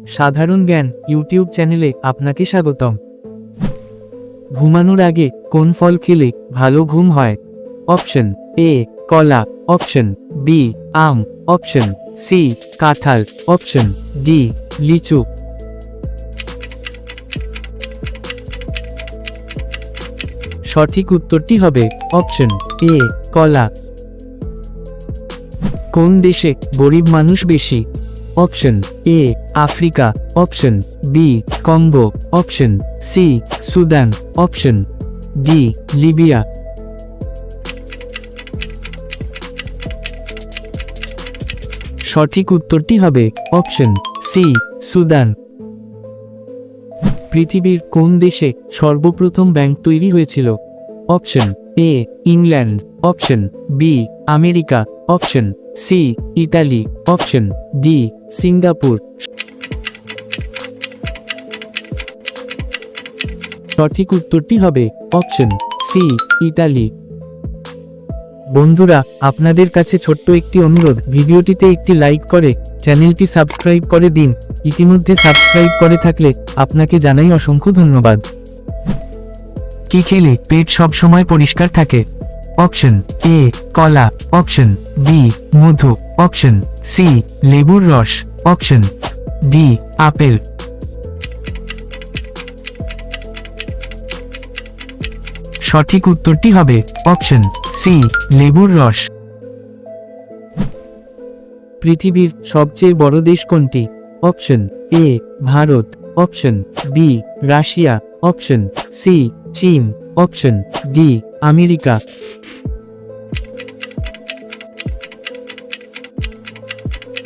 সাধারণ জ্ঞান ইউটিউব চ্যানেলে আপনাকে স্বাগতম। ঘুমানোর আগে কোন ফল খেলে ভালো ঘুম হয়? অপশন এ কলা, অপশন বি আম, অপশন সি কাঁঠাল, অপশন ডি লিচু। সঠিক উত্তরটি হবে অপশন এ কলা। কোন দেশে গরিব মানুষ বেশি? Option A Africa, option B Congo, option C Sudan, option D Libya. সঠিক উত্তরটি হবে অপশন সি সুদান। পৃথিবীর কোন দেশে সর্বপ্রথম ব্যাংক তৈরি হয়েছিল? Option A England, option B America, option C Italy, option D Singapore. সঠিক উত্তরটি হবে অপশন সি ইতালি। বন্ধুরা, আপনাদের কাছে ছোট্ট একটি অনুরোধ, ভিডিওটিতে একটি লাইক করে চ্যানেলটি সাবস্ক্রাইব করে দিন। ইতিমধ্যে সাবস্ক্রাইব করে থাকলে আপনাকে জানাই অসংখ্য ধন্যবাদ। কি খেলে পেট সবসময় পরিষ্কার থাকে? অপশন এ কলা, অপশন বি মধু, অপশন সি লেবুর রস, অপশন ডি আপেল। সঠিক উত্তরটি হবে অপশন সি লেবুর রস। পৃথিবীর সবচেয়ে বড় দেশ কোনটি? Option A Bharat, option B Russia, option C চীন, অপশন ডি আমেরিকা।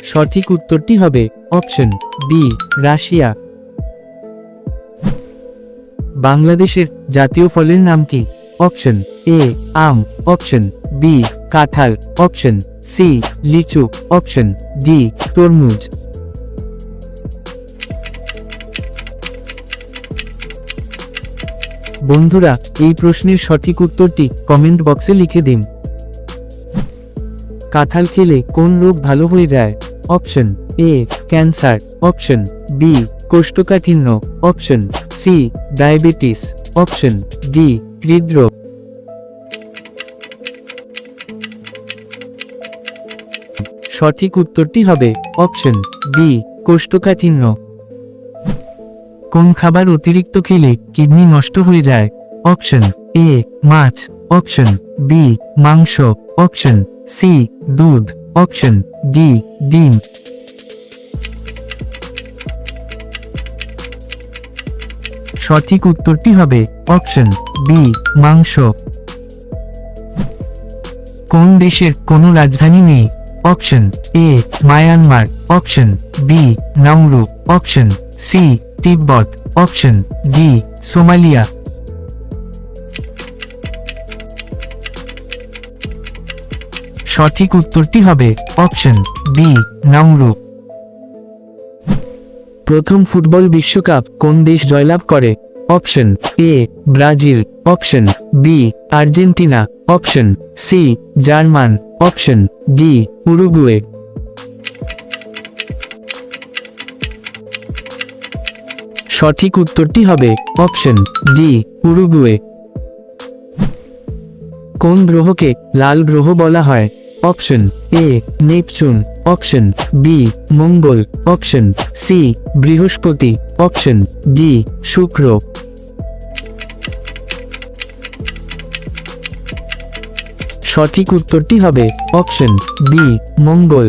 সঠিক উত্তরটি হবে অপশন বি রাশিয়া। বাংলাদেশের জাতীয় ফলের নাম কি? অপশন এ আম, অপশন বি কাঁঠাল, অপশন সি লিচু, অপশন ডি তরমুজ। বন্ধুরা, এই প্রশ্নের সঠিক উত্তরটি কমেন্ট বক্সে লিখে দিন। কাঁঠাল খেলে কোন রোগ ভালো হয়ে যায়? Option A cancer, option B কোষ্ঠকাঠিন্য, option C diabetes, option D হৃদরোগ। সঠিক উত্তরটি হবে অপশন বি কোষ্ঠকাঠিন্য। কোন খাবার অতিরিক্ত খেলে কিডনি নষ্ট হয়ে যায়? অপশন এ মাছ, অপশন বি মাংস, অপশন সি দুধ, অপশন ডি ডিম। সঠিক উত্তরটি হবে অপশন বি মাংস। কোন দেশের কোনো রাজধানী নেই? Option A Myanmar, option B Nauru, option C Tibet, option D Somalia. সঠিক উত্তরটি হবে অপশন বি নাউরু। প্রথম ফুটবল বিশ্বকাপ কোন দেশ জয়লাভ করে? Option A Brazil, option B Argentina, option C German, option D Uruguay. সঠিক উত্তরটি হবে অপশন ডি উরুগুয়ে। কোন গ্রহকে লাল গ্রহ বলা হয়? Option A Neptune, option B মঙ্গল, অপশন সি বৃহস্পতি, অপশন ডি শুক্র। সঠিক উত্তরটি হবে অপশন বি মঙ্গল।